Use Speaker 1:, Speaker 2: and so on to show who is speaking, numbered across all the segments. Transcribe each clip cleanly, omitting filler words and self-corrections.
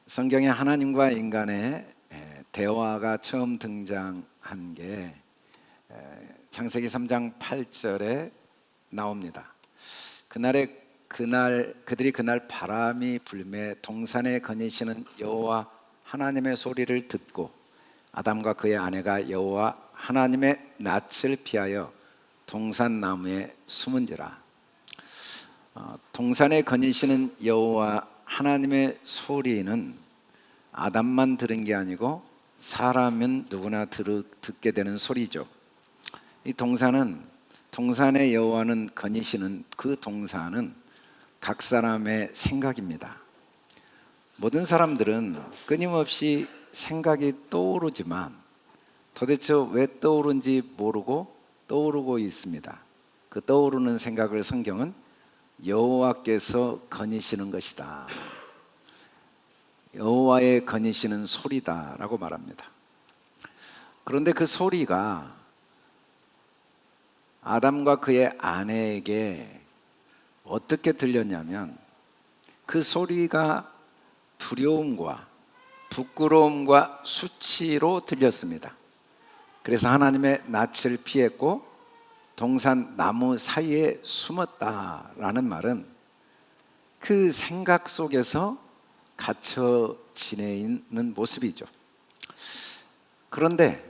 Speaker 1: 성경에 하나님과 인간의 대화가 처음 등장한 게 창세기 3장 8절에 나옵니다. 그들이 그날 바람이 불매 동산에 거니시는 여호와 하나님의 소리를 듣고 아담과 그의 아내가 여호와 하나님의 낯을 피하여 동산 나무에 숨은지라. 동산에 거니시는 여호와 하나님의 소리는 아담만 들은 게 아니고 사람은 누구나 듣게 되는 소리죠. 이 동산의 여호와는 거니시는 그 동산은 각 사람의 생각입니다. 모든 사람들은 끊임없이 생각이 떠오르지만 도대체 왜 떠오른지 모르고 떠오르고 있습니다. 그 떠오르는 생각을 성경은 여호와께서 거니시는 것이다, 여호와의 거니시는 소리다라고 말합니다. 그런데 그 소리가 아담과 그의 아내에게 어떻게 들렸냐면 그 소리가 두려움과 부끄러움과 수치로 들렸습니다. 그래서 하나님의 낯을 피했고 동산 나무 사이에 숨었다라는 말은 그 생각 속에서 갇혀 지내는 모습이죠. 그런데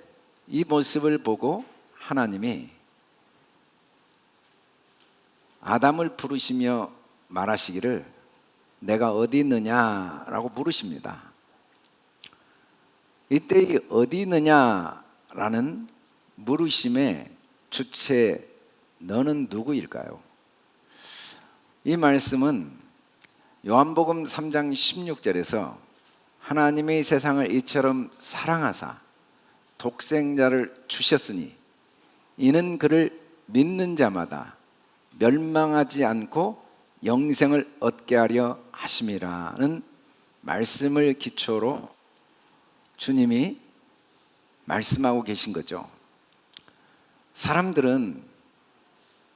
Speaker 1: 이 모습을 보고 하나님이 아담을 부르시며 말하시기를 내가 어디 있느냐라고 물으십니다. 이때 어디 있느냐라는 물으심의 주체 너는 누구일까요? 이 말씀은 요한복음 3장 16절에서 하나님이 세상을 이처럼 사랑하사 독생자를 주셨으니 이는 그를 믿는 자마다 멸망하지 않고 영생을 얻게 하려 하심이라는 말씀을 기초로 주님이 말씀하고 계신 거죠. 사람들은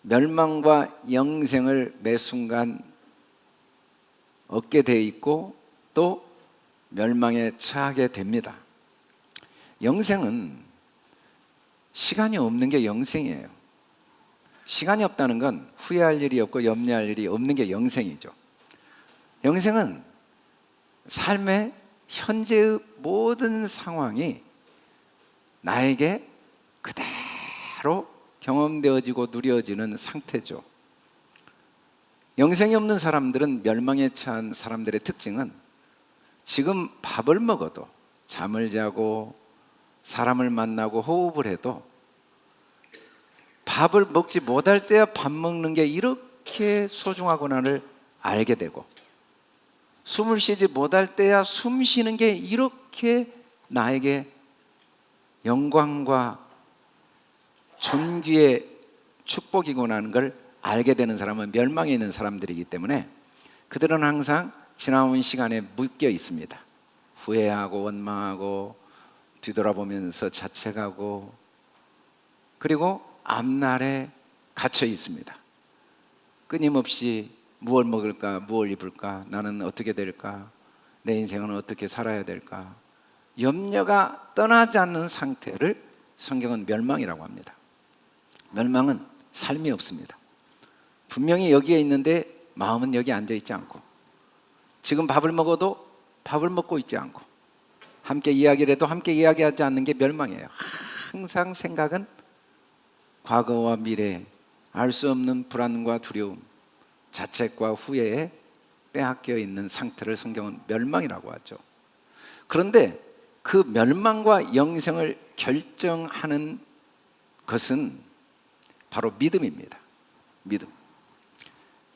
Speaker 1: 멸망과 영생을 매 순간 얻게 돼 있고 또 멸망에 처하게 됩니다. 영생은 시간이 없는 게 영생이에요. 시간이 없다는 건 후회할 일이 없고 염려할 일이 없는 게 영생이죠. 영생은 삶의 현재의 모든 상황이 나에게 그대로 경험되어지고 누려지는 상태죠. 영생이 없는 사람들은 멸망에 처한 사람들의 특징은 지금 밥을 먹어도 잠을 자고 사람을 만나고 호흡을 해도 밥을 먹지 못할 때야 밥 먹는 게 이렇게 소중하구나를 알게 되고 숨을 쉬지 못할 때야 숨 쉬는 게 이렇게 나에게 영광과 존귀의 축복이구나 하는 걸 알게 되는 사람은 멸망에 있는 사람들이기 때문에 그들은 항상 지나온 시간에 묶여 있습니다. 후회하고 원망하고 뒤돌아보면서 자책하고 그리고 앞날에 갇혀 있습니다. 끊임없이 무엇을 먹을까, 무엇을 입을까, 나는 어떻게 될까, 내 인생은 어떻게 살아야 될까, 염려가 떠나지 않는 상태를 성경은 멸망이라고 합니다. 멸망은 삶이 없습니다. 분명히 여기에 있는데 마음은 여기 앉아 있지 않고 지금 밥을 먹어도 밥을 먹고 있지 않고 함께 이야기를 해도 함께 이야기하지 않는 게 멸망이에요. 항상 생각은 과거와 미래, 알 수 없는 불안과 두려움, 자책과 후회에 빼앗겨 있는 상태를 성경은 멸망이라고 하죠. 그런데 그 멸망과 영생을 결정하는 것은 바로 믿음입니다.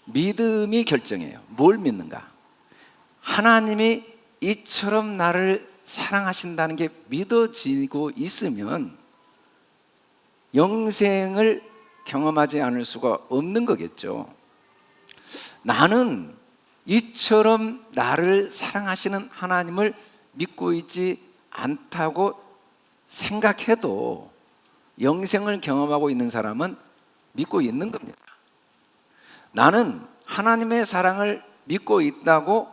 Speaker 1: 믿음이 결정해요. 뭘 믿는가? 하나님이 이처럼 나를 사랑하신다는 게 믿어지고 있으면 영생을 경험하지 않을 수가 없는 거겠죠. 나는 이처럼 나를 사랑하시는 하나님을 믿고 있지 않다고 생각해도 영생을 경험하고 있는 사람은 믿고 있는 겁니다. 나는 하나님의 사랑을 믿고 있다고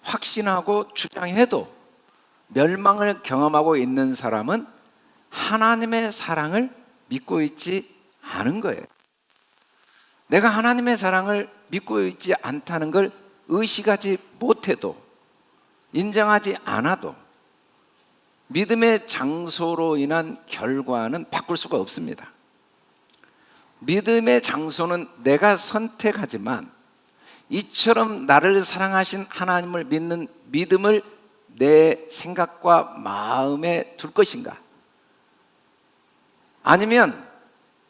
Speaker 1: 확신하고 주장해도 멸망을 경험하고 있는 사람은 하나님의 사랑을 믿고 있지 않은 거예요. 내가 하나님의 사랑을 믿고 있지 않다는 걸 의식하지 못해도, 인정하지 않아도 믿음의 장소로 인한 결과는 바꿀 수가 없습니다. 믿음의 장소는 내가 선택하지만 이처럼 나를 사랑하신 하나님을 믿는 믿음을 내 생각과 마음에 둘 것인가? 아니면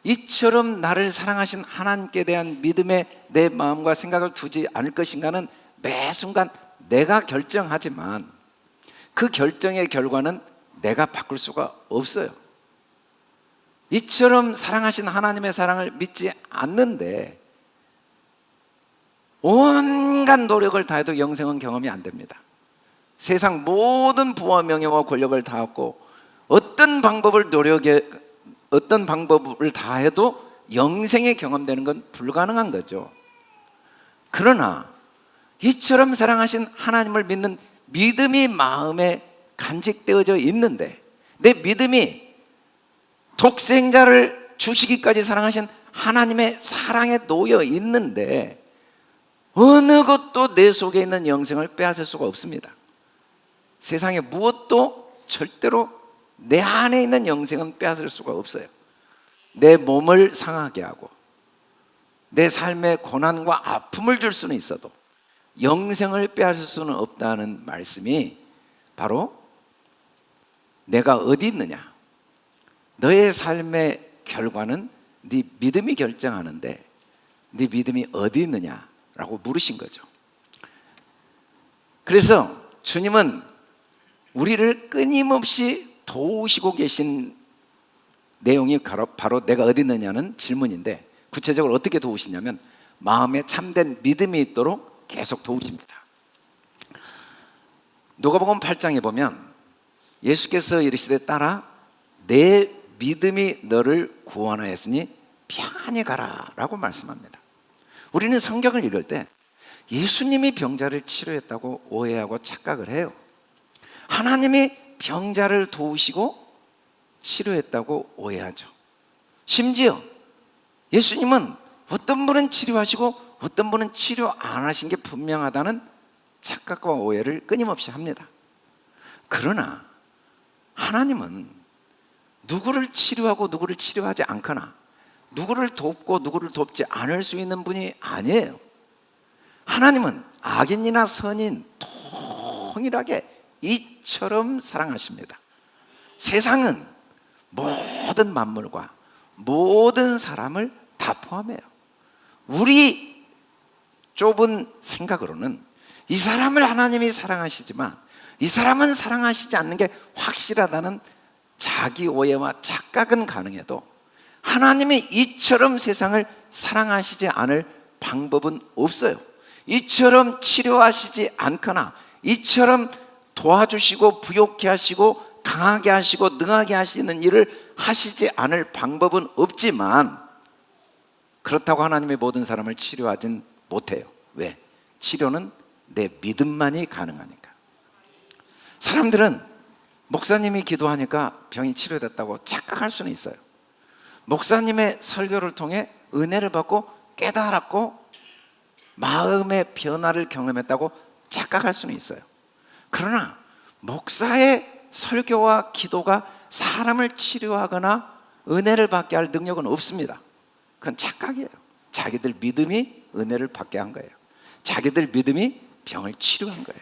Speaker 1: 이처럼 나를 사랑하신 하나님께 대한 믿음에 내 마음과 생각을 두지 않을 것인가는 매 순간 내가 결정하지만 그 결정의 결과는 내가 바꿀 수가 없어요. 이처럼 사랑하신 하나님의 사랑을 믿지 않는데 온갖 노력을 다해도 영생은 경험이 안 됩니다. 세상 모든 부와 명예와 권력을 다하고 어떤 방법을 다해도 영생이 경험되는 건 불가능한 거죠. 그러나 이처럼 사랑하신 하나님을 믿는 믿음이 마음에 간직되어져 있는데, 내 믿음이 독생자를 주시기까지 사랑하신 하나님의 사랑에 놓여 있는데 어느 것도 내 속에 있는 영생을 빼앗을 수가 없습니다. 세상에 무엇도 절대로 내 안에 있는 영생은 빼앗을 수가 없어요. 내 몸을 상하게 하고 내 삶에 고난과 아픔을 줄 수는 있어도 영생을 빼앗을 수는 없다는 말씀이 바로 내가 어디 있느냐, 너의 삶의 결과는 네 믿음이 결정하는데 네 믿음이 어디 있느냐라고 물으신 거죠. 그래서 주님은 우리를 끊임없이 도우시고 계신 내용이 바로 내가 어디 있느냐는 질문인데, 구체적으로 어떻게 도우시냐면 마음에 참된 믿음이 있도록 계속 도우십니다. 누가복음 8장에 보면 예수께서 이르시되 딸아 내 믿음이 너를 구원하였으니 평안히 가라 라고 말씀합니다. 우리는 성경을 읽을 때 예수님이 병자를 치료했다고 오해하고 착각을 해요. 하나님이 병자를 도우시고 치료했다고 오해하죠. 심지어 예수님은 어떤 분은 치료하시고 어떤 분은 치료 안 하신 게 분명하다는 착각과 오해를 끊임없이 합니다. 그러나 하나님은 누구를 치료하고 누구를 치료하지 않거나 누구를 돕고 누구를 돕지 않을 수 있는 분이 아니에요. 하나님은 악인이나 선인 동일하게 이처럼 사랑하십니다. 세상은 모든 만물과 모든 사람을 다 포함해요. 우리 좁은 생각으로는 이 사람을 하나님이 사랑하시지만 이 사람은 사랑하시지 않는 게 확실하다는 자기 오해와 착각은 가능해도 하나님이 이처럼 세상을 사랑하시지 않을 방법은 없어요. 이처럼 치료하시지 않거나 이처럼 도와주시고 부욕케 하시고 강하게 하시고 능하게 하시는 일을 하시지 않을 방법은 없지만, 그렇다고 하나님의 모든 사람을 치료하진 못해요. 왜? 치료는 내 믿음만이 가능하니까. 사람들은 목사님이 기도하니까 병이 치료됐다고 착각할 수는 있어요. 목사님의 설교를 통해 은혜를 받고 깨달았고 마음의 변화를 경험했다고 착각할 수는 있어요. 그러나 목사의 설교와 기도가 사람을 치료하거나 은혜를 받게 할 능력은 없습니다. 그건 착각이에요. 자기들 믿음이 은혜를 받게 한 거예요. 자기들 믿음이 병을 치료한 거예요.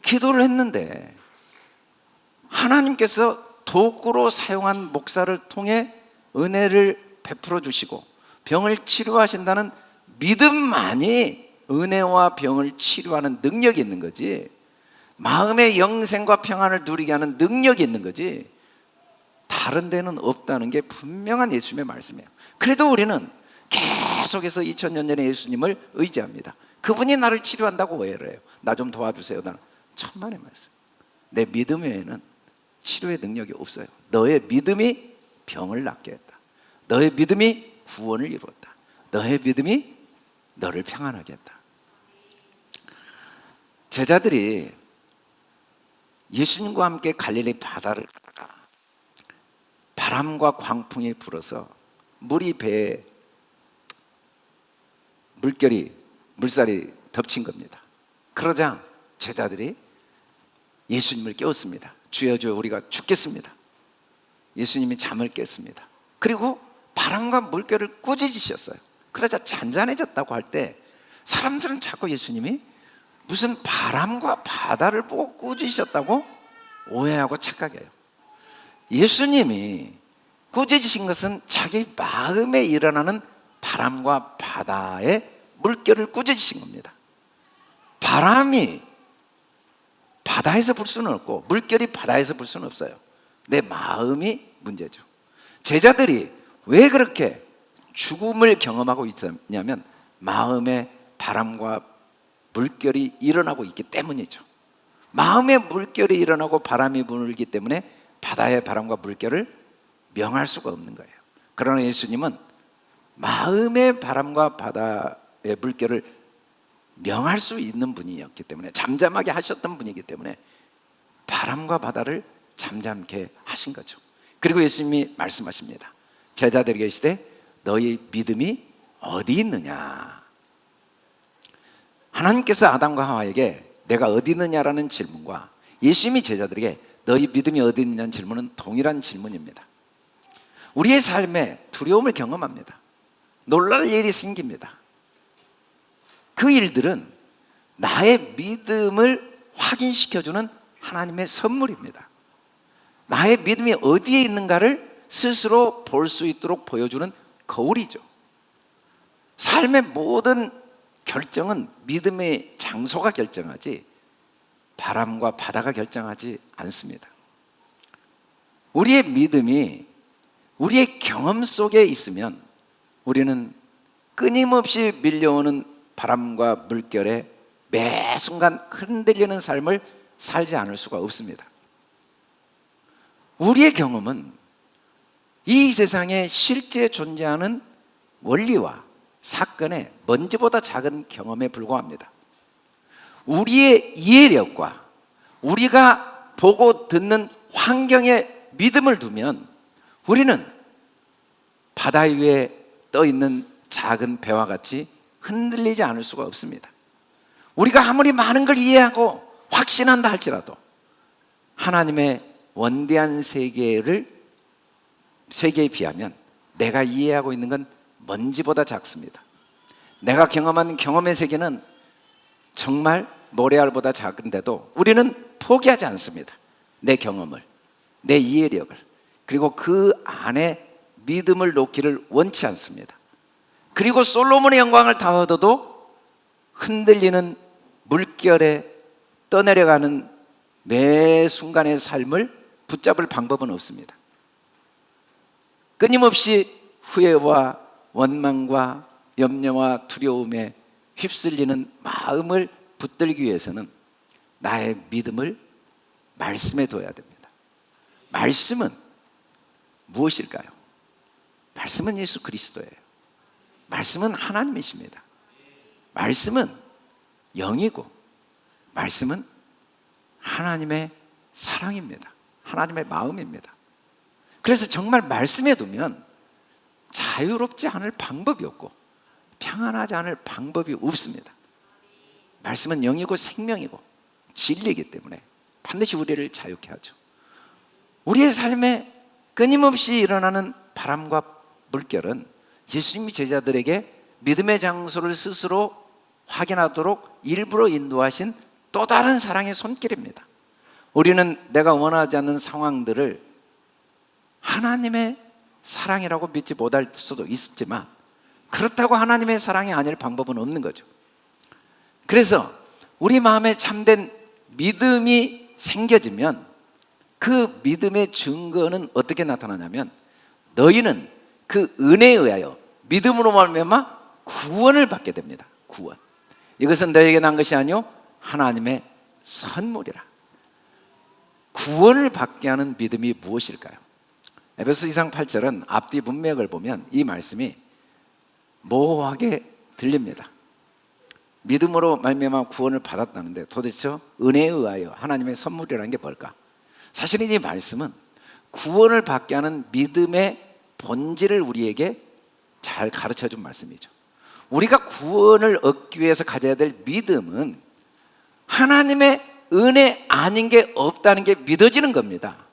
Speaker 1: 기도를 했는데 하나님께서 도구로 사용한 목사를 통해 은혜를 베풀어 주시고 병을 치료하신다는 믿음만이 은혜와 병을 치료하는 능력이 있는 거지, 마음의 영생과 평안을 누리게 하는 능력이 있는 거지 다른 데는 없다는 게 분명한 예수님의 말씀이에요. 그래도 우리는 계속해서 2000년 전에 예수님을 의지합니다. 그분이 나를 치료한다고 오해를 해요. 나 좀 도와주세요. 나는 천만의 말씀. 내 믿음 외에는 치료의 능력이 없어요. 너의 믿음이 병을 낫게 했다. 너의 믿음이 구원을 이루었다. 너의 믿음이 너를 평안하게 했다. 제자들이 예수님과 함께 갈릴리 바다를 가다가 바람과 광풍이 불어서 물이 배에 물살이 덮친 겁니다. 그러자 제자들이 예수님을 깨웠습니다. 주여 주여 우리가 죽겠습니다. 예수님이 잠을 깼습니다. 그리고 바람과 물결을 꾸짖으셨어요. 그러자 잔잔해졌다고 할 때 사람들은 자꾸 예수님이 무슨 바람과 바다를 보고 꾸짖으셨다고 오해하고 착각해요. 예수님이 꾸짖으신 것은 자기 마음에 일어나는 바람과 바다의 물결을 꾸짖으신 겁니다. 바람이 바다에서 불 수는 없고 물결이 바다에서 불 수는 없어요. 내 마음이 문제죠. 제자들이 왜 그렇게 죽음을 경험하고 있었냐면 마음에 바람과 물결이 일어나고 있기 때문이죠. 마음에 물결이 일어나고 바람이 불기 때문에 바다의 바람과 물결을 명할 수가 없는 거예요. 그러나 예수님은 마음의 바람과 바다의 물결을 명할 수 있는 분이었기 때문에, 잠잠하게 하셨던 분이기 때문에 바람과 바다를 잠잠케 하신 거죠. 그리고 예수님이 말씀하십니다. 제자들에게 이르시되 너희 믿음이 어디 있느냐. 하나님께서 아담과 하와에게 내가 어디 있느냐라는 질문과 예수님이 제자들에게 너희 믿음이 어디 있느냐는 질문은 동일한 질문입니다. 우리의 삶에 두려움을 경험합니다. 놀랄 일이 생깁니다. 그 일들은 나의 믿음을 확인시켜주는 하나님의 선물입니다. 나의 믿음이 어디에 있는가를 스스로 볼 수 있도록 보여주는 거울이죠. 삶의 모든 결정은 믿음의 장소가 결정하지 바람과 바다가 결정하지 않습니다. 우리의 믿음이 우리의 경험 속에 있으면 우리는 끊임없이 밀려오는 바람과 물결에 매 순간 흔들리는 삶을 살지 않을 수가 없습니다. 우리의 경험은 이 세상에 실제 존재하는 원리와 사건의 먼지보다 작은 경험에 불과합니다. 우리의 이해력과 우리가 보고 듣는 환경에 믿음을 두면 우리는 바다 위에 떠 있는 작은 배와 같이 흔들리지 않을 수가 없습니다. 우리가 아무리 많은 걸 이해하고 확신한다 할지라도 하나님의 원대한 세계에 비하면 내가 이해하고 있는 건 먼지보다 작습니다. 내가 경험한 경험의 세계는 정말 모래알보다 작은데도 우리는 포기하지 않습니다. 내 경험을, 내 이해력을, 그리고 그 안에 믿음을 놓기를 원치 않습니다. 그리고 솔로몬의 영광을 다 얻어도 흔들리는 물결에 떠내려가는 매 순간의 삶을 붙잡을 방법은 없습니다. 끊임없이 후회와 원망과 염려와 두려움에 휩쓸리는 마음을 붙들기 위해서는 나의 믿음을 말씀에 둬야 됩니다. 말씀은 무엇일까요? 말씀은 예수 그리스도예요. 말씀은 하나님이십니다. 말씀은 영이고 말씀은 하나님의 사랑입니다. 하나님의 마음입니다. 그래서 정말 말씀에 두면 자유롭지 않을 방법이 없고 평안하지 않을 방법이 없습니다. 말씀은 영이고 생명이고 진리이기 때문에 반드시 우리를 자유케 하죠. 우리의 삶에 끊임없이 일어나는 바람과 물결은 예수님이 제자들에게 믿음의 장소를 스스로 확인하도록 일부러 인도하신 또 다른 사랑의 손길입니다. 우리는 내가 원하지 않는 상황들을 하나님의 사랑이라고 믿지 못할 수도 있지만 그렇다고 하나님의 사랑이 아닐 방법은 없는 거죠. 그래서 우리 마음에 참된 믿음이 생겨지면 그 믿음의 증거는 어떻게 나타나냐면 너희는 그 은혜에 의하여 믿음으로 말미암아 구원을 받게 됩니다. 구원. 이것은 너희에게 난 것이 아니요 하나님의 선물이라. 구원을 받게 하는 믿음이 무엇일까요? 에베소 2장 8절은 앞뒤 문맥을 보면 이 말씀이 모호하게 들립니다. 믿음으로 말미암아 구원을 받았다는데 도대체 은혜에 의하여 하나님의 선물이라는 게 뭘까? 사실은 이 말씀은 구원을 받게 하는 믿음의 본질을 우리에게 잘 가르쳐 준 말씀이죠. 우리가 구원을 얻기 위해서 가져야 될 믿음은 하나님의 은혜 아닌 게 없다는 게 믿어지는 겁니다.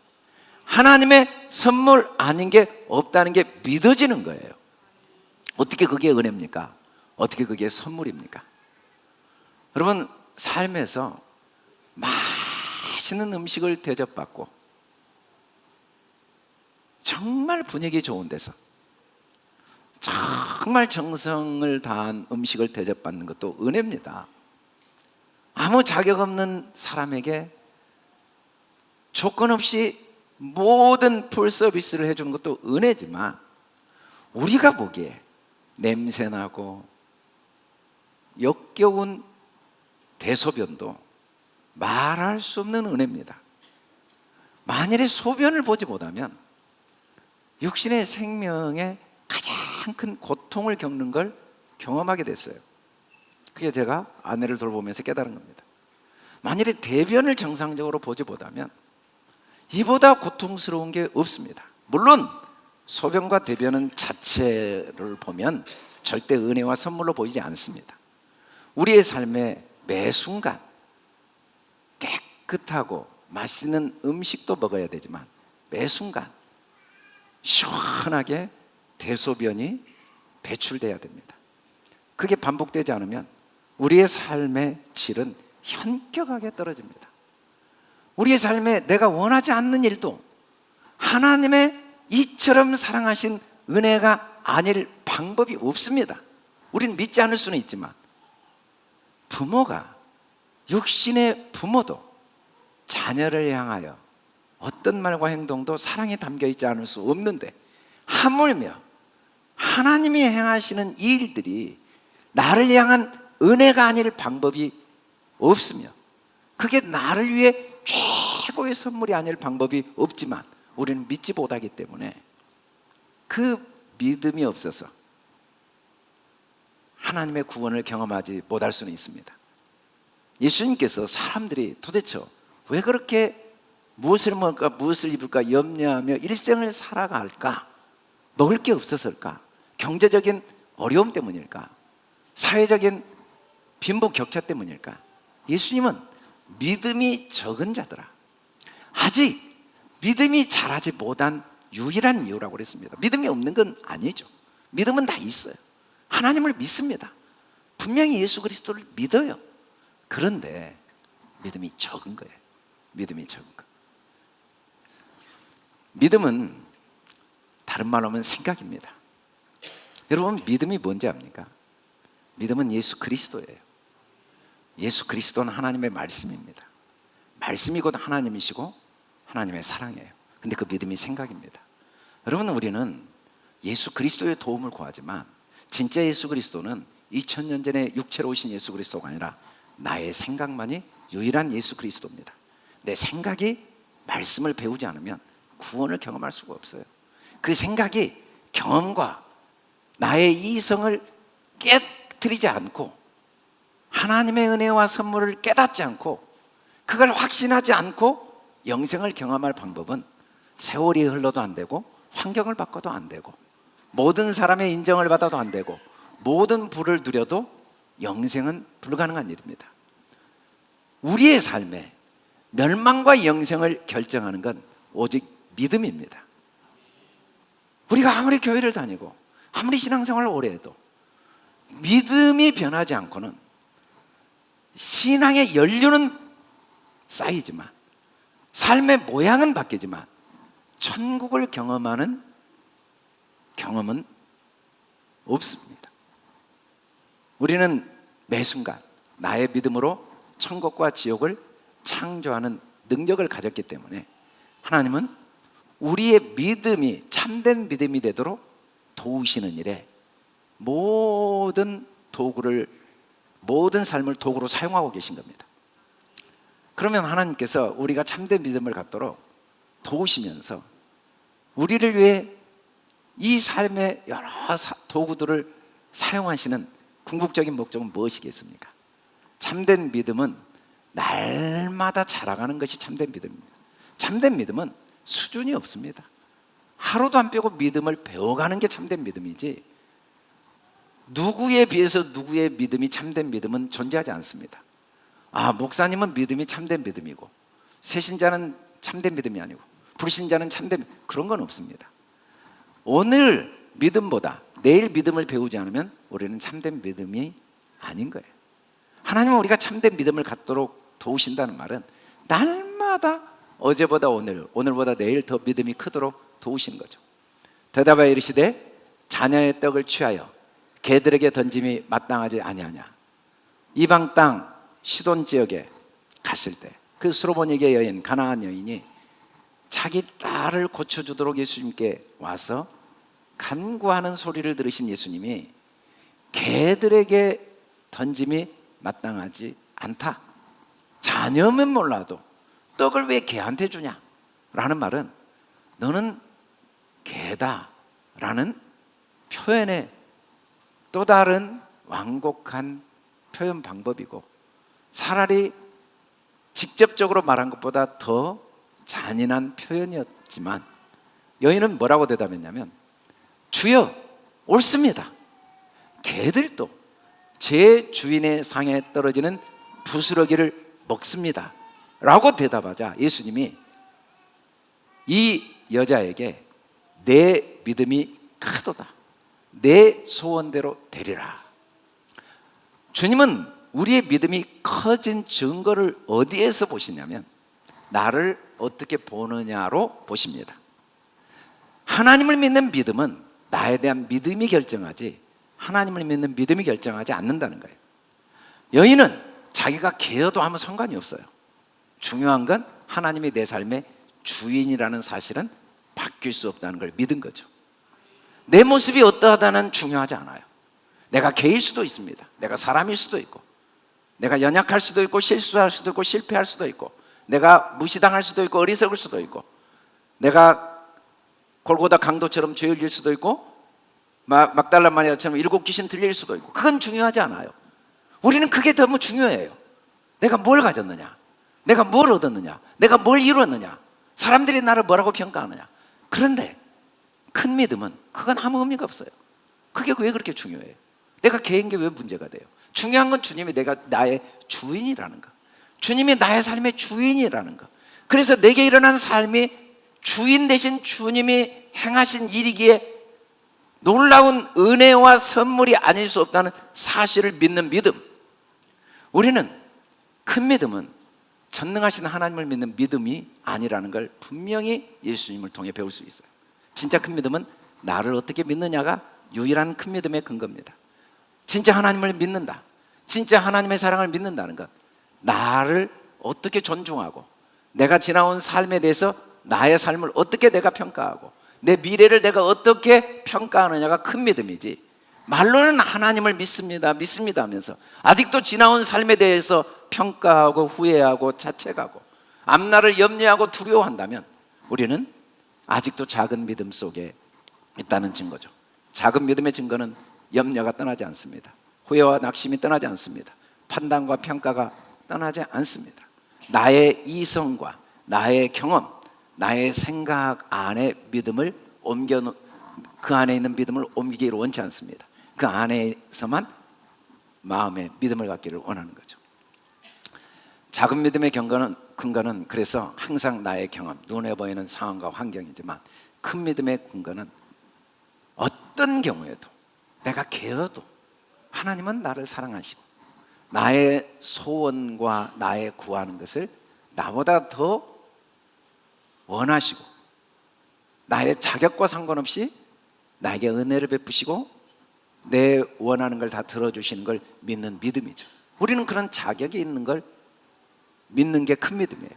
Speaker 1: 하나님의 선물 아닌 게 없다는 게 믿어지는 거예요. 어떻게 그게 은혜입니까? 어떻게 그게 선물입니까? 여러분, 삶에서 맛있는 음식을 대접받고 정말 분위기 좋은 데서 정말 정성을 다한 음식을 대접받는 것도 은혜입니다. 아무 자격 없는 사람에게 조건 없이 모든 풀 서비스를 해주는 것도 은혜지만, 우리가 보기에 냄새나고 역겨운 대소변도 말할 수 없는 은혜입니다. 만일에 소변을 보지 못하면 육신의 생명에 가장 큰 고통을 겪는 걸 경험하게 됐어요. 그게 제가 아내를 돌보면서 깨달은 겁니다. 만일에 대변을 정상적으로 보지 못하면 이보다 고통스러운 게 없습니다. 물론 소변과 대변은 자체를 보면 절대 은혜와 선물로 보이지 않습니다. 우리의 삶의 매 순간 깨끗하고 맛있는 음식도 먹어야 되지만 매 순간 시원하게 대소변이 배출돼야 됩니다. 그게 반복되지 않으면 우리의 삶의 질은 현격하게 떨어집니다. 우리의 삶에 내가 원하지 않는 일도 하나님의 이처럼 사랑하신 은혜가 아닐 방법이 없습니다. 우리는 믿지 않을 수는 있지만, 부모가, 육신의 부모도 자녀를 향하여 어떤 말과 행동도 사랑이 담겨 있지 않을 수 없는데, 하물며 하나님이 행하시는 이 일들이 나를 향한 은혜가 아닐 방법이 없으며, 그게 나를 위해 최고의 선물이 아닐 방법이 없지만 우리는 믿지 못하기 때문에 그 믿음이 없어서 하나님의 구원을 경험하지 못할 수는 있습니다. 예수님께서 사람들이 도대체 왜 그렇게 무엇을 먹을까 무엇을 입을까 염려하며 일생을 살아갈까? 먹을 게 없었을까? 경제적인 어려움 때문일까? 사회적인 빈부 격차 때문일까? 예수님은 믿음이 적은 자들아, 아직 믿음이 자라지 못한 유일한 이유라고 그랬습니다. 믿음이 없는 건 아니죠. 믿음은 다 있어요. 하나님을 믿습니다. 분명히 예수 그리스도를 믿어요. 그런데 믿음이 적은 거예요. 믿음이 적은 거. 믿음은 다른 말로 하면 생각입니다. 여러분, 믿음이 뭔지 압니까? 믿음은 예수 그리스도예요. 예수 그리스도는 하나님의 말씀입니다. 말씀이 곧 하나님이시고 하나님의 사랑이에요. 근데 그 믿음이 생각입니다. 여러분, 우리는 예수 그리스도의 도움을 구하지만 진짜 예수 그리스도는 2000년 전에 육체로 오신 예수 그리스도가 아니라 나의 생각만이 유일한 예수 그리스도입니다. 내 생각이 말씀을 배우지 않으면 구원을 경험할 수가 없어요. 그 생각이 경험과 나의 이성을 깨트리지 않고 하나님의 은혜와 선물을 깨닫지 않고 그걸 확신하지 않고 영생을 경험할 방법은 세월이 흘러도 안 되고 환경을 바꿔도 안 되고 모든 사람의 인정을 받아도 안 되고 모든 부를 누려도 영생은 불가능한 일입니다. 우리의 삶에 멸망과 영생을 결정하는 건 오직 믿음입니다. 우리가 아무리 교회를 다니고 아무리 신앙생활을 오래 해도 믿음이 변하지 않고는 신앙의 연륜은 쌓이지만 삶의 모양은 바뀌지만 천국을 경험하는 경험은 없습니다. 우리는 매 순간 나의 믿음으로 천국과 지옥을 창조하는 능력을 가졌기 때문에 하나님은 우리의 믿음이 참된 믿음이 되도록 도우시는 일에 모든 삶을 도구로 사용하고 계신 겁니다. 그러면 하나님께서 우리가 참된 믿음을 갖도록 도우시면서 우리를 위해 이 삶의 여러 도구들을 사용하시는 궁극적인 목적은 무엇이겠습니까? 참된 믿음은 날마다 자라가는 것이 참된 믿음입니다. 참된 믿음은 수준이 없습니다. 하루도 안 빼고 믿음을 배워가는 게 참된 믿음이지, 누구에 비해서 누구의 믿음이 참된 믿음은 존재하지 않습니다. 목사님은 믿음이 참된 믿음이고 새신자는 참된 믿음이 아니고 불신자는 참된, 그런 건 없습니다. 오늘 믿음보다 내일 믿음을 배우지 않으면 우리는 참된 믿음이 아닌 거예요. 하나님은 우리가 참된 믿음을 갖도록 도우신다는 말은 날마다 어제보다 오늘, 오늘보다 내일 더 믿음이 크도록 도우시는 거죠. 대답하여 이르시되 자녀의 떡을 취하여 개들에게 던짐이 마땅하지 아니하냐. 이방 땅 시돈 지역에 갔을 때 그 수로보니게 여인, 가나안 여인이 자기 딸을 고쳐주도록 예수님께 와서 간구하는 소리를 들으신 예수님이 개들에게 던짐이 마땅하지 않다. 자녀면 몰라도 떡을 왜 개한테 주냐? 라는 말은 너는 개다 라는 표현의 또 다른 완곡한 표현 방법이고, 차라리 직접적으로 말한 것보다 더 잔인한 표현이었지만 여인은 뭐라고 대답했냐면, 주여 옳습니다. 개들도 제 주인의 상에 떨어지는 부스러기를 먹습니다 라고 대답하자 예수님이 이 여자에게 내 믿음이 크도다, 내 소원대로 되리라. 주님은 우리의 믿음이 커진 증거를 어디에서 보시냐면 나를 어떻게 보느냐로 보십니다. 하나님을 믿는 믿음은 나에 대한 믿음이 결정하지 하나님을 믿는 믿음이 결정하지 않는다는 거예요. 여인은 자기가 개여도 아무 상관이 없어요. 중요한 건 하나님이 내 삶의 주인이라는 사실은 바뀔 수 없다는 걸 믿은 거죠. 내 모습이 어떠하다는 중요하지 않아요. 내가 개일 수도 있습니다. 내가 사람일 수도 있고, 내가 연약할 수도 있고, 실수할 수도 있고, 실패할 수도 있고, 내가 무시당할 수도 있고, 어리석을 수도 있고, 내가 골고다 강도처럼 죄를 질 수도 있고, 막달라 마리아처럼 7 귀신 들릴 수도 있고, 그건 중요하지 않아요. 우리는 그게 너무 중요해요. 내가 뭘 가졌느냐, 내가 뭘 얻었느냐, 내가 뭘 이루었느냐, 사람들이 나를 뭐라고 평가하느냐. 그런데 큰 믿음은 그건 아무 의미가 없어요. 그게 왜 그렇게 중요해요? 내가 개인 게 왜 문제가 돼요? 중요한 건 주님이 내가 나의 주인이라는 거, 주님이 나의 삶의 주인이라는 거. 그래서 내게 일어난 삶이 주인 대신 주님이 행하신 일이기에 놀라운 은혜와 선물이 아닐 수 없다는 사실을 믿는 믿음. 우리는 큰 믿음은 전능하신 하나님을 믿는 믿음이 아니라는 걸 분명히 예수님을 통해 배울 수 있어요. 진짜 큰 믿음은 나를 어떻게 믿느냐가 유일한 큰 믿음의 근거입니다. 진짜 하나님을 믿는다, 진짜 하나님의 사랑을 믿는다는 것, 나를 어떻게 존중하고 내가 지나온 삶에 대해서 나의 삶을 어떻게 내가 평가하고 내 미래를 내가 어떻게 평가하느냐가 큰 믿음이지, 말로는 하나님을 믿습니다 믿습니다 하면서 아직도 지나온 삶에 대해서 평가하고 후회하고 자책하고 앞날을 염려하고 두려워한다면 우리는 아직도 작은 믿음 속에 있다는 증거죠. 작은 믿음의 증거는 염려가 떠나지 않습니다. 후회와 낙심이 떠나지 않습니다. 판단과 평가가 떠나지 않습니다. 나의 이성과 나의 경험, 나의 생각 안에 믿음을 그 안에 있는 믿음을 옮기기를 원치 않습니다. 그 안에서만 마음의 믿음을 갖기를 원하는 거죠. 작은 믿음의 근거는 그래서 항상 나의 경험, 눈에 보이는 상황과 환경이지만, 큰 믿음의 근거는 어떤 경우에도 내가 게어도 하나님은 나를 사랑하시고 나의 소원과 나의 구하는 것을 나보다 더 원하시고 나의 자격과 상관없이 나에게 은혜를 베푸시고 내 원하는 걸 다 들어주시는 걸 믿는 믿음이죠. 우리는 그런 자격이 있는 걸 믿는 게 큰 믿음이에요.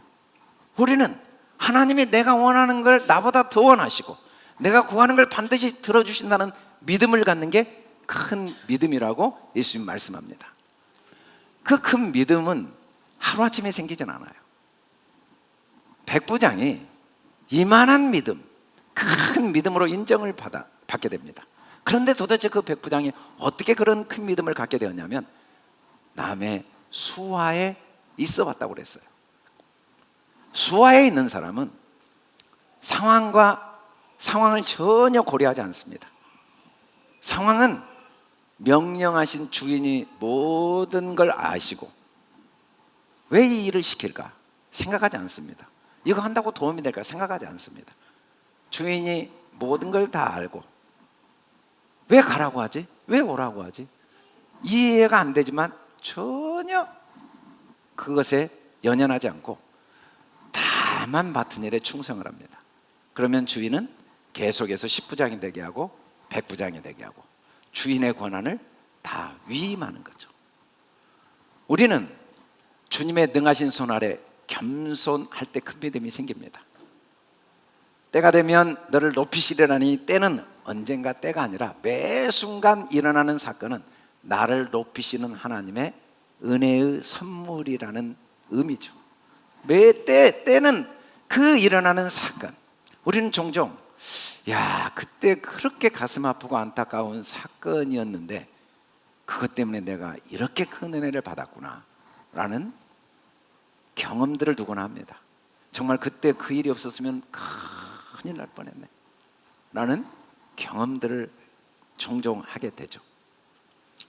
Speaker 1: 우리는 하나님이 내가 원하는 걸 나보다 더 원하시고 내가 구하는 걸 반드시 들어주신다는 믿음을 갖는 게 큰 믿음이라고 예수님 말씀합니다. 그 큰 믿음은 하루아침에 생기진 않아요. 백부장이 이만한 믿음, 큰 믿음으로 인정을 받게 됩니다. 그런데 도대체 그 백부장이 어떻게 그런 큰 믿음을 갖게 되었냐면 남의 수하에 있어 봤다고 그랬어요. 수하에 있는 사람은 상황을 전혀 고려하지 않습니다. 상황은 명령하신 주인이 모든 걸 아시고 왜 이 일을 시킬까 생각하지 않습니다. 이거 한다고 도움이 될까 생각하지 않습니다. 주인이 모든 걸 다 알고 왜 가라고 하지? 왜 오라고 하지? 이해가 안 되지만 전혀 그것에 연연하지 않고 다만 맡은 일에 충성을 합니다. 그러면 주인은 계속해서 10부장이 되게 하고 100부장이 되게 하고 주인의 권한을 다 위임하는 거죠. 우리는 주님의 능하신 손 아래 겸손할 때 큰 믿음이 생깁니다. 때가 되면 너를 높이시려나니, 때는 언젠가 때가 아니라 매 순간 일어나는 사건은 나를 높이시는 하나님의 은혜의 선물이라는 의미죠. 매 때는 그 일어나는 사건. 우리는 종종 그때 그렇게 가슴 아프고 안타까운 사건이었는데 그것 때문에 내가 이렇게 큰 은혜를 받았구나 라는 경험들을 누구나 합니다. 정말 그때 그 일이 없었으면 큰일 날 뻔했네 라는 경험들을 종종 하게 되죠.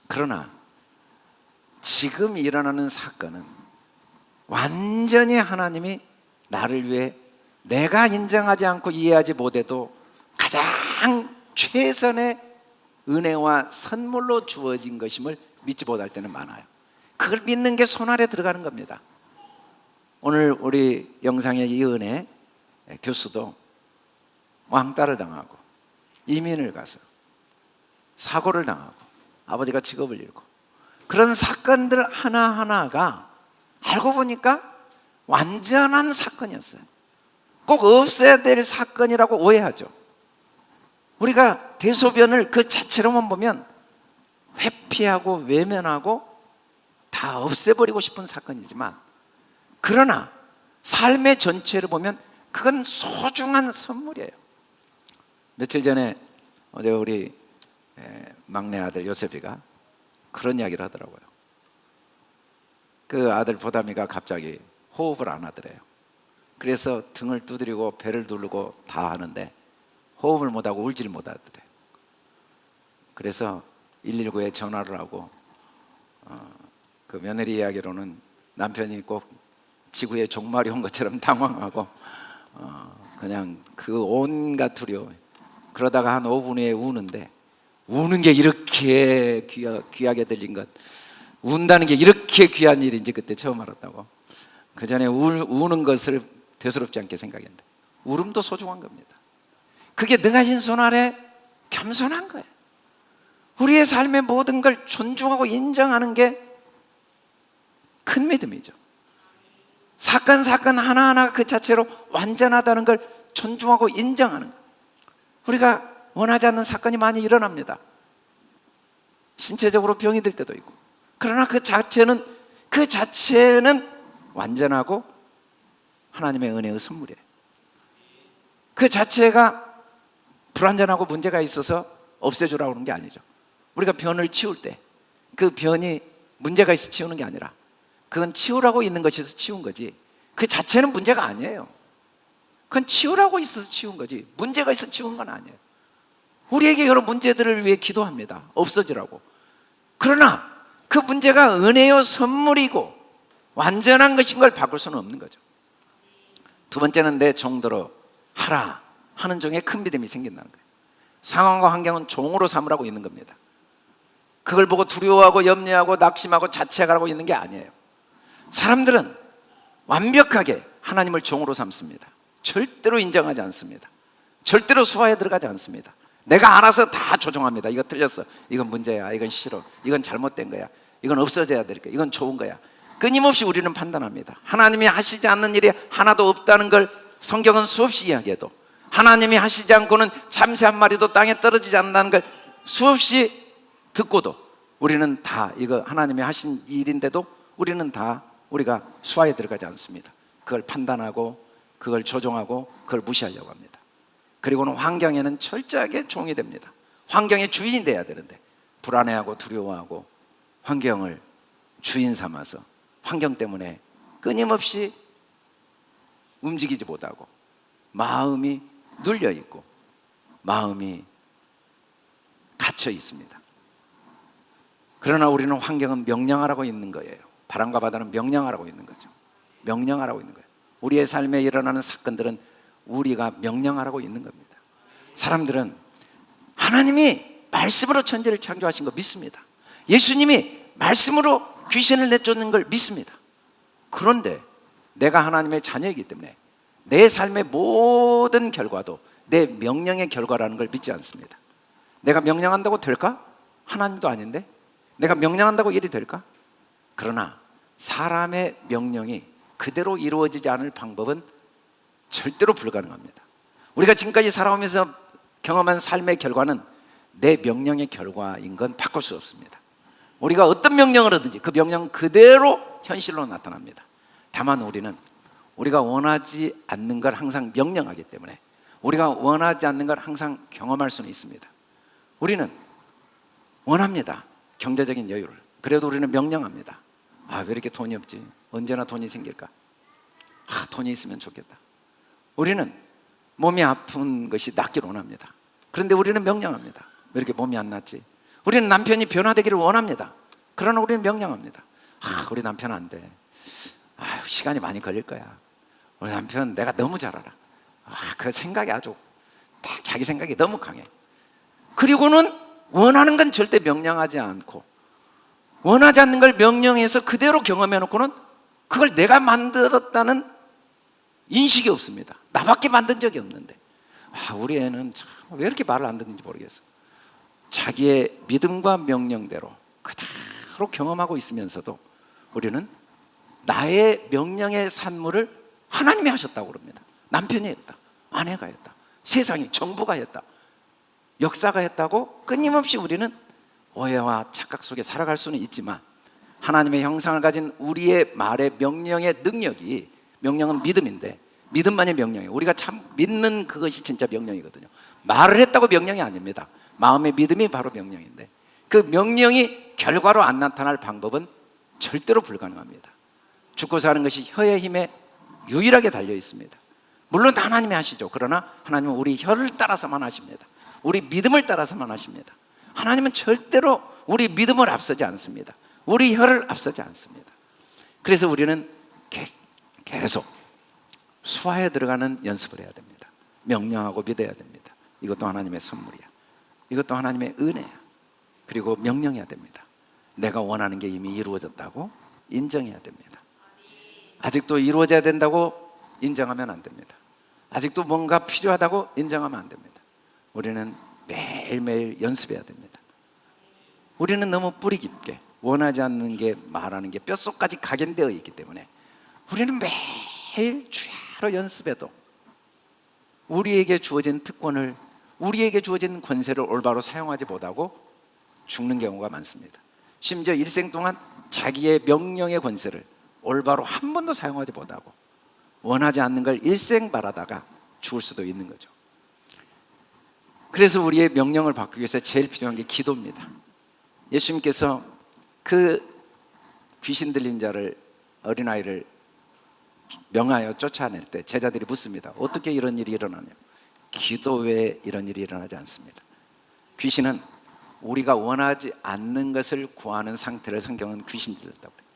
Speaker 1: 그러나 지금 일어나는 사건은 완전히 하나님이 나를 위해 내가 인정하지 않고 이해하지 못해도 가장 최선의 은혜와 선물로 주어진 것임을 믿지 못할 때는 많아요. 그걸 믿는 게 손 아래 들어가는 겁니다. 오늘 우리 영상의 이 은혜 교수도 왕따를 당하고 이민을 가서 사고를 당하고 아버지가 직업을 잃고 그런 사건들 하나하나가 알고 보니까 완전한 사건이었어요. 꼭 없어야 될 사건이라고 오해하죠. 우리가 대소변을 그 자체로만 보면 회피하고 외면하고 다 없애버리고 싶은 사건이지만, 그러나 삶의 전체를 보면 그건 소중한 선물이에요. 며칠 전에 어제 우리 막내 아들 요셉이가 그런 이야기를 하더라고요. 그 아들 보담이가 갑자기 호흡을 안 하더래요. 그래서 등을 두드리고 배를 누르고 다 하는데 호흡을 못하고 울지를 못하더래요. 그래서 119에 전화를 하고 그 며느리 이야기로는 남편이 꼭 지구에 종말이 온 것처럼 당황하고 그냥 그 온갖 두려움, 그러다가 한 5분 후에 우는데, 우는 게 이렇게 귀하게 들린 것, 운다는 게 이렇게 귀한 일인지 그때 처음 알았다고. 그 전에 우는 것을 대수롭지 않게 생각했는데 울음도 소중한 겁니다. 그게 능하신 손 아래 겸손한 거예요. 우리의 삶의 모든 걸 존중하고 인정하는 게 큰 믿음이죠. 사건 하나하나 그 자체로 완전하다는 걸 존중하고 인정하는 거예요. 우리가 원하지 않는 사건이 많이 일어납니다. 신체적으로 병이 들 때도 있고. 그러나 그 자체는 완전하고 하나님의 은혜의 선물이에요. 그 자체가 불완전하고 문제가 있어서 없애주라고 하는 게 아니죠. 우리가 변을 치울 때 그 변이 문제가 있어서 치우는 게 아니라 그건 치우라고 있는 것이어서 치운 거지, 그 자체는 문제가 아니에요. 그건 치우라고 있어서 치운 거지 문제가 있어서 치운 건 아니에요. 우리에게 여러 문제들을 위해 기도합니다. 없어지라고. 그러나 그 문제가 은혜요 선물이고 완전한 것인 걸 바꿀 수는 없는 거죠. 두 번째는 내 종대로 하라 하는 종에 큰 믿음이 생긴다는 거예요. 상황과 환경은 종으로 삼으라고 있는 겁니다. 그걸 보고 두려워하고 염려하고 낙심하고 자책하고 있는 게 아니에요. 사람들은 완벽하게 하나님을 종으로 삼습니다. 절대로 인정하지 않습니다. 절대로 수화에 들어가지 않습니다. 내가 알아서 다 조종합니다. 이거 틀렸어, 이건 문제야, 이건 싫어, 이건 잘못된 거야, 이건 없어져야 될 거야, 이건 좋은 거야. 끊임없이 우리는 판단합니다. 하나님이 하시지 않는 일이 하나도 없다는 걸 성경은 수없이 이야기해도, 하나님이 하시지 않고는 참새 한 마리도 땅에 떨어지지 않는다는 걸 수없이 듣고도 우리는 다 이거 하나님이 하신 일인데도 우리가 수화에 들어가지 않습니다. 그걸 판단하고 그걸 조종하고 그걸 무시하려고 합니다. 그리고는 환경에는 철저하게 종이 됩니다. 환경의 주인이 돼야 되는데 불안해하고 두려워하고 환경을 주인 삼아서 환경 때문에 끊임없이 움직이지 못하고 마음이 눌려 있고 마음이 갇혀 있습니다. 그러나 우리는 환경은 명령하라고 있는 거예요. 바람과 바다는 명령하라고 있는 거죠. 명령하라고 있는 거예요. 우리의 삶에 일어나는 사건들은 우리가 명령하라고 있는 겁니다. 사람들은 하나님이 말씀으로 천지를 창조하신 거 믿습니다. 예수님이 말씀으로 귀신을 내쫓는 걸 믿습니다. 그런데 내가 하나님의 자녀이기 때문에 내 삶의 모든 결과도 내 명령의 결과라는 걸 믿지 않습니다. 내가 명령한다고 될까? 하나님도 아닌데 내가 명령한다고 일이 될까? 그러나 사람의 명령이 그대로 이루어지지 않을 방법은 절대로 불가능합니다. 우리가 지금까지 살아오면서 경험한 삶의 결과는 내 명령의 결과인 건 바꿀 수 없습니다. 우리가 어떤 명령을 하든지 그 명령은 그대로 현실로 나타납니다. 다만 우리는 우리가 원하지 않는 걸 항상 명령하기 때문에 우리가 원하지 않는 걸 항상 경험할 수는 있습니다. 우리는 원합니다. 경제적인 여유를. 그래도 우리는 명령합니다. 아, 왜 이렇게 돈이 없지? 언제나 돈이 생길까? 아, 돈이 있으면 좋겠다. 우리는 몸이 아픈 것이 낫기를 원합니다. 그런데 우리는 명령합니다. 왜 이렇게 몸이 안 낫지? 우리는 남편이 변화되기를 원합니다. 그러나 우리는 명령합니다. 아, 우리 남편 안 돼. 아, 시간이 많이 걸릴 거야. 우리 남편 내가 너무 잘 알아. 아, 그 생각이 아주 딱 자기 생각이 너무 강해. 그리고는 원하는 건 절대 명령하지 않고 원하지 않는 걸 명령해서 그대로 경험해 놓고는 그걸 내가 만들었다는 인식이 없습니다. 나밖에 만든 적이 없는데. 아, 우리 애는 참 왜 이렇게 말을 안 듣는지 모르겠어. 자기의 믿음과 명령대로 그대로 경험하고 있으면서도 우리는 나의 명령의 산물을 하나님이 하셨다고 그럽니다. 남편이 했다, 아내가 했다, 세상이 정부가 했다, 역사가 했다고 끊임없이 우리는 오해와 착각 속에 살아갈 수는 있지만 하나님의 형상을 가진 우리의 말의 명령의 능력이, 명령은 믿음인데 믿음만이 명령이에요. 우리가 참 믿는 그것이 진짜 명령이거든요. 말을 했다고 명령이 아닙니다. 마음의 믿음이 바로 명령인데 그 명령이 결과로 안 나타날 방법은 절대로 불가능합니다. 죽고 사는 것이 혀의 힘에 유일하게 달려 있습니다. 물론 하나님이 하시죠. 그러나 하나님은 우리 혀를 따라서만 하십니다. 우리 믿음을 따라서만 하십니다. 하나님은 절대로 우리 믿음을 앞서지 않습니다. 우리 혀를 앞서지 않습니다. 그래서 우리는 계속 수화에 들어가는 연습을 해야 됩니다. 명령하고 믿어야 됩니다. 이것도 하나님의 선물이야. 이것도 하나님의 은혜야. 그리고 명령해야 됩니다. 내가 원하는 게 이미 이루어졌다고 인정해야 됩니다. 아직도 이루어져야 된다고 인정하면 안 됩니다. 아직도 뭔가 필요하다고 인정하면 안 됩니다. 우리는 매일매일 연습해야 됩니다. 우리는 너무 뿌리 깊게 원하지 않는 게 말하는 게 뼛속까지 각인되어 있기 때문에 우리는 매일 주야로 연습해도 우리에게 주어진 특권을, 우리에게 주어진 권세를 올바로 사용하지 못하고 죽는 경우가 많습니다. 심지어 일생 동안 자기의 명령의 권세를 올바로 한 번도 사용하지 못하고 원하지 않는 걸 일생 바라다가 죽을 수도 있는 거죠. 그래서 우리의 명령을 바꾸기 위해서 제일 필요한 게 기도입니다. 예수님께서 그 귀신 들린 자를, 어린아이를 명하여 쫓아낼 때 제자들이 묻습니다. 어떻게 이런 일이 일어나냐? 기도 외에 이런 일이 일어나지 않습니다. 귀신은 우리가 원하지 않는 것을 구하는 상태를 성경은 귀신 들렸다고 해요.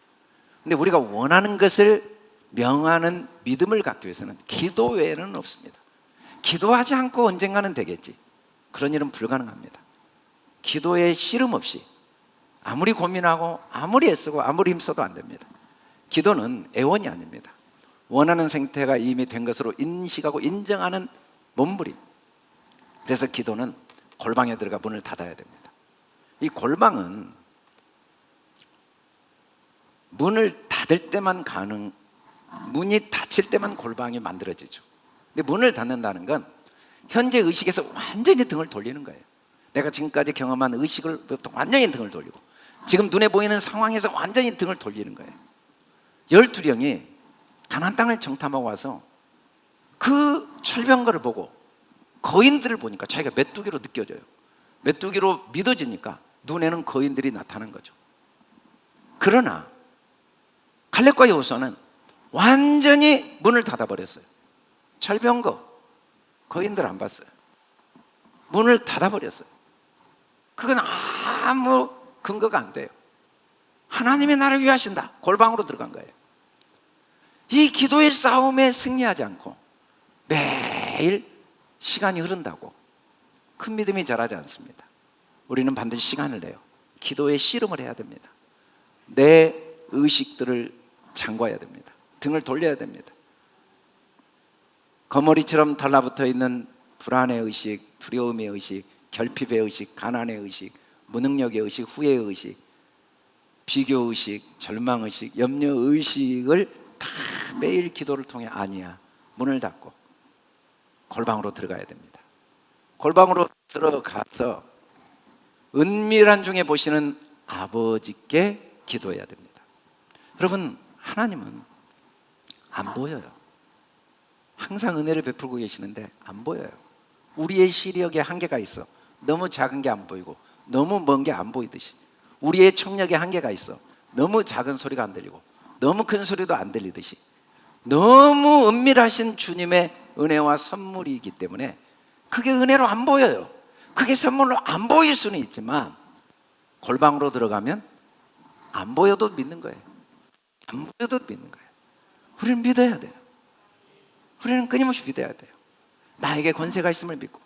Speaker 1: 근데 우리가 원하는 것을 명하는 믿음을 갖기 위해서는 기도 외에는 없습니다. 기도하지 않고 언젠가는 되겠지. 그런 일은 불가능합니다. 기도에 씨름 없이 아무리 고민하고 아무리 애쓰고 아무리 힘써도 안 됩니다. 기도는 애원이 아닙니다. 원하는 상태가 이미 된 것으로 인식하고 인정하는 몸부림. 그래서 기도는 골방에 들어가 문을 닫아야 됩니다. 이 골방은 문을 닫을 때만 문이 닫힐 때만 골방이 만들어지죠. 근데 문을 닫는다는 건 현재 의식에서 완전히 등을 돌리는 거예요. 내가 지금까지 경험한 의식을 완전히 등을 돌리고 지금 눈에 보이는 상황에서 완전히 등을 돌리는 거예요. 12령이 가나안 땅을 정탐하고 와서 그 철병거를 보고 거인들을 보니까 자기가 메뚜기로 느껴져요. 메뚜기로 믿어지니까 눈에는 거인들이 나타난 거죠. 그러나 갈렙과 여호수아는 완전히 문을 닫아버렸어요. 철병거 거인들 안 봤어요. 문을 닫아버렸어요. 그건 아무 근거가 안 돼요. 하나님의 나라를 위하신다. 골방으로 들어간 거예요. 이 기도의 싸움에 승리하지 않고 매일 시간이 흐른다고 큰 믿음이 자라지 않습니다. 우리는 반드시 시간을 내요. 기도에 씨름을 해야 됩니다. 내 의식들을 잠궈야 됩니다. 등을 돌려야 됩니다. 거머리처럼 달라붙어 있는 불안의 의식, 두려움의 의식, 결핍의 의식, 가난의 의식, 무능력의 의식, 후회의 의식, 비교의식, 절망의식, 염려의식을 다 매일 기도를 통해 아니야, 문을 닫고 골방으로 들어가야 됩니다. 골방으로 들어가서 은밀한 중에 보시는 아버지께 기도해야 됩니다. 여러분, 하나님은 안 보여요. 항상 은혜를 베풀고 계시는데 안 보여요. 우리의 시력에 한계가 있어. 너무 작은 게 안 보이고 너무 먼 게 안 보이듯이 우리의 청력에 한계가 있어. 너무 작은 소리가 안 들리고 너무 큰 소리도 안 들리듯이 너무 은밀하신 주님의 은혜와 선물이기 때문에 그게 은혜로 안 보여요. 그게 선물로 안 보일 수는 있지만 골방으로 들어가면 안 보여도 믿는 거예요. 안 보여도 믿는 거예요. 우리는 믿어야 돼요. 우리는 끊임없이 믿어야 돼요. 나에게 권세가 있음을 믿고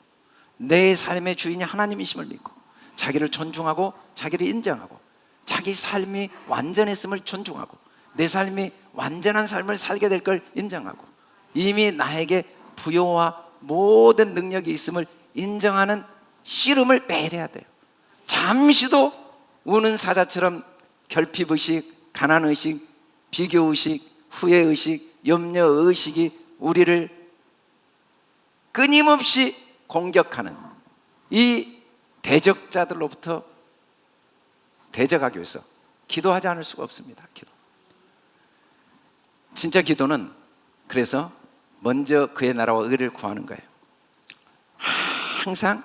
Speaker 1: 내 삶의 주인이 하나님이심을 믿고 자기를 존중하고 자기를 인정하고 자기 삶이 완전했음을 존중하고 내 삶이 완전한 삶을 살게 될 걸 인정하고 이미 나에게 부여와 모든 능력이 있음을 인정하는 씨름을 매일 해야 돼요. 잠시도 우는 사자처럼 결핍의식, 가난의식, 비교의식, 후회의식, 염려의식이 우리를 끊임없이 공격하는 이 대적자들로부터 대적하기 위해서 기도하지 않을 수가 없습니다. 기도. 진짜 기도는 그래서 먼저 그의 나라와 의를 구하는 거예요. 항상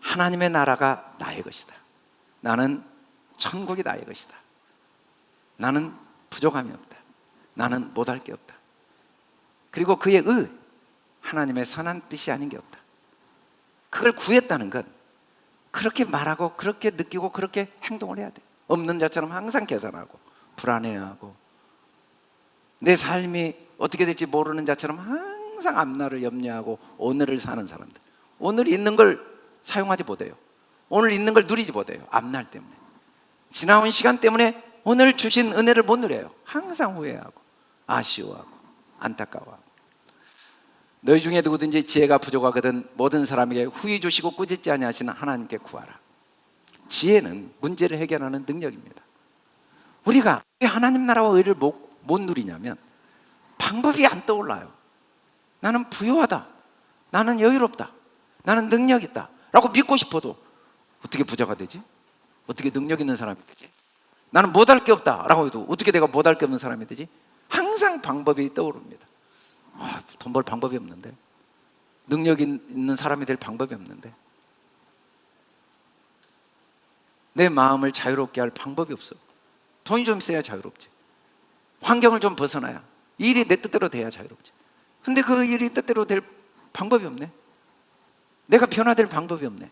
Speaker 1: 하나님의 나라가 나의 것이다. 나는 천국이 나의 것이다. 나는 부족함이 없다. 나는 못할 게 없다. 그리고 그의 의, 하나님의 선한 뜻이 아닌 게 없다. 그걸 구했다는 건 그렇게 말하고 그렇게 느끼고 그렇게 행동을 해야 돼. 없는 자처럼 항상 계산하고 불안해하고 내 삶이 어떻게 될지 모르는 자처럼 항상 앞날을 염려하고 오늘을 사는 사람들. 오늘 있는 걸 사용하지 못해요. 오늘 있는 걸 누리지 못해요. 앞날 때문에. 지나온 시간 때문에 오늘 주신 은혜를 못 누려요. 항상 후회하고 아쉬워하고 안타까워하고. 너희 중에 누구든지 지혜가 부족하거든 모든 사람에게 후히 주시고 꾸짖지 아니하시는 하나님께 구하라. 지혜는 문제를 해결하는 능력입니다. 우리가 왜 하나님 나라와 의를 못 누리냐면 방법이 안 떠올라요. 나는 부유하다, 나는 여유롭다, 나는 능력 있다 라고 믿고 싶어도 어떻게 부자가 되지? 어떻게 능력 있는 사람이 되지? 나는 못할 게 없다 라고 해도 어떻게 내가 못할 게 없는 사람이 되지? 항상 방법이 떠오릅니다. 돈 벌 방법이 없는데, 능력 있는 사람이 될 방법이 없는데, 내 마음을 자유롭게 할 방법이 없어. 돈이 좀 있어야 자유롭지. 환경을 좀 벗어나야, 일이 내 뜻대로 돼야 자유롭지. 근데 그 일이 뜻대로 될 방법이 없네. 내가 변화될 방법이 없네.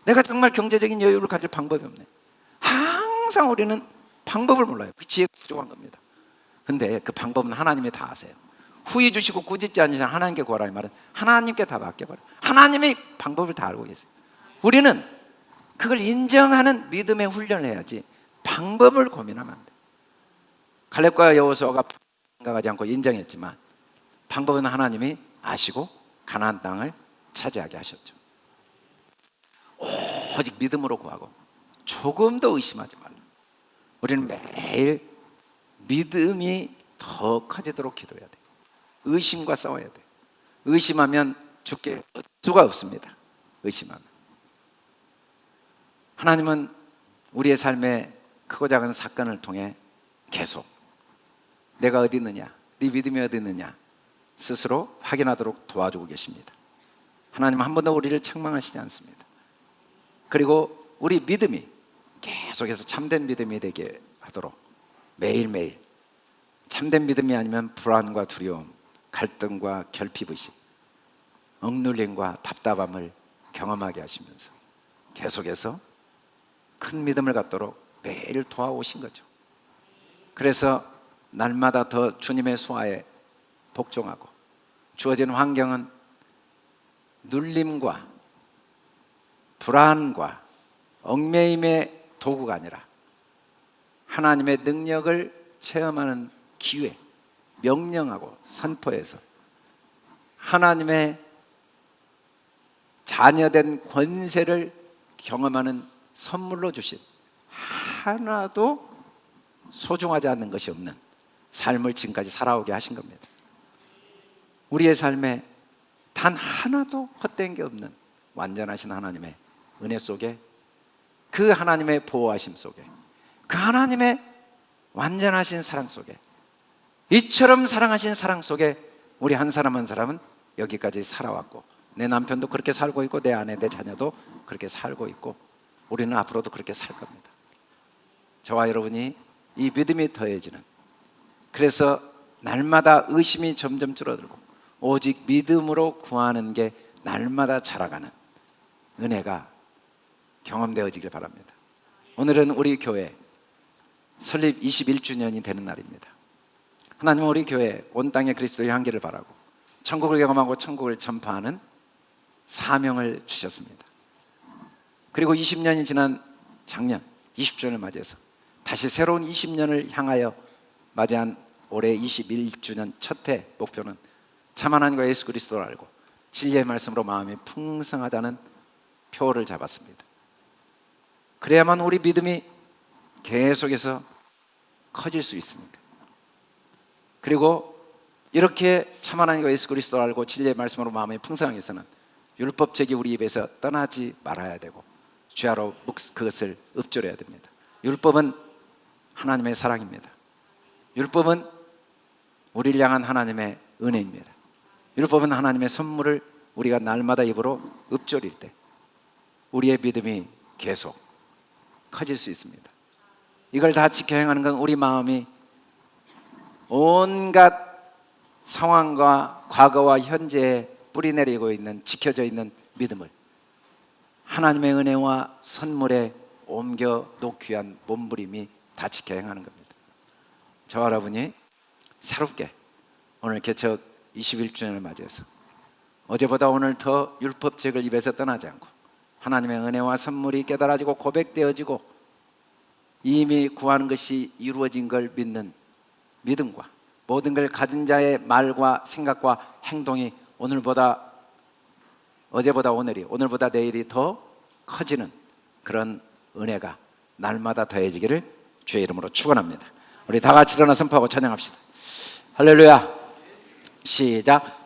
Speaker 1: 내가 정말 경제적인 여유를 가질 방법이 없네. 항상 우리는 방법을 몰라요. 그 지혜가 부족한 겁니다. 근데 그 방법은 하나님이 다 아세요. 후히 주시고 꾸짖지 않으시는 하나님께 구하라 이 말은 하나님께 다 맡겨버려. 하나님이 방법을 다 알고 계세요. 우리는 그걸 인정하는 믿음의 훈련을 해야지 방법을 고민하면 안 돼. 갈렙과 여호수아가 생각하지 않고 인정했지만 방법은 하나님이 아시고 가나안 땅을 차지하게 하셨죠. 오직 믿음으로 구하고 조금도 의심하지 말라. 우리는 매일 믿음이 더 커지도록 기도해야 돼. 의심과 싸워야 돼. 의심하면 죽게 수가 없습니다. 의심하면. 하나님은 우리의 삶의 크고 작은 사건을 통해 계속 내가 어디 있느냐, 네 믿음이 어디 있느냐 스스로 확인하도록 도와주고 계십니다. 하나님은 한 번도 우리를 책망하시지 않습니다. 그리고 우리 믿음이 계속해서 참된 믿음이 되게 하도록 매일매일 참된 믿음이 아니면 불안과 두려움, 갈등과 결핍의식, 억눌림과 답답함을 경험하게 하시면서 계속해서 큰 믿음을 갖도록 매일 도와오신 거죠. 그래서 날마다 더 주님의 수하에 복종하고, 주어진 환경은 눌림과 불안과 얽매임의 도구가 아니라 하나님의 능력을 체험하는 기회, 명령하고 선포해서 하나님의 자녀된 권세를 경험하는 선물로 주신, 하나도 소중하지 않는 것이 없는 삶을 지금까지 살아오게 하신 겁니다. 우리의 삶에 단 하나도 헛된 게 없는 완전하신 하나님의 은혜 속에, 그 하나님의 보호하심 속에, 그 하나님의 완전하신 사랑 속에, 이처럼 사랑하신 사랑 속에 우리 한 사람 한 사람은 여기까지 살아왔고, 내 남편도 그렇게 살고 있고, 내 아내, 내 자녀도 그렇게 살고 있고, 우리는 앞으로도 그렇게 살 겁니다. 저와 여러분이 이 믿음이 더해지는, 그래서 날마다 의심이 점점 줄어들고 오직 믿음으로 구하는 게 날마다 자라가는 은혜가 경험되어지길 바랍니다. 오늘은 우리 교회 설립 21주년이 되는 날입니다. 하나님은 우리 교회 온 땅에 그리스도의 향기를 바라고 천국을 경험하고 천국을 전파하는 사명을 주셨습니다. 그리고 20년이 지난 작년 20주년을 맞이해서 다시 새로운 20년을 향하여 맞이한 올해 21주년 첫 해 목표는 참 하나님과 예수 그리스도를 알고 진리의 말씀으로 마음이 풍성하다는 표를 잡았습니다. 그래야만 우리 믿음이 계속해서 커질 수 있습니다. 그리고 이렇게 참 하나님과 예수 그리스도를 알고 진리의 말씀으로 마음이 풍성하기 위해서는 율법책이 우리 입에서 떠나지 말아야 되고 죄로 그것을 읊조려야 됩니다. 율법은 하나님의 사랑입니다. 율법은 우리를 향한 하나님의 은혜입니다. 율법은 하나님의 선물을 우리가 날마다 입으로 읊조릴 때 우리의 믿음이 계속 커질 수 있습니다. 이걸 다 지켜 행하는 건 우리 마음이 온갖 상황과 과거와 현재에 뿌리내리고 있는, 지켜져 있는 믿음을 하나님의 은혜와 선물에 옮겨 놓기 위한 몸부림이 다 지켜 행하는 겁니다. 저와 여러분이 새롭게 오늘 개척 21주년을 맞이해서 어제보다 오늘 더 율법책을 입에서 떠나지 않고 하나님의 은혜와 선물이 깨달아지고 고백되어지고 이미 구하는 것이 이루어진 걸 믿는 믿음과 모든 걸 가진 자의 말과 생각과 행동이 오늘보다, 어제보다 오늘이, 오늘보다 내일이 더 커지는 그런 은혜가 날마다 더해지기를 주의 이름으로 축원합니다. 우리 다 같이 일어나 선포하고 찬양합시다. 할렐루야. 시작.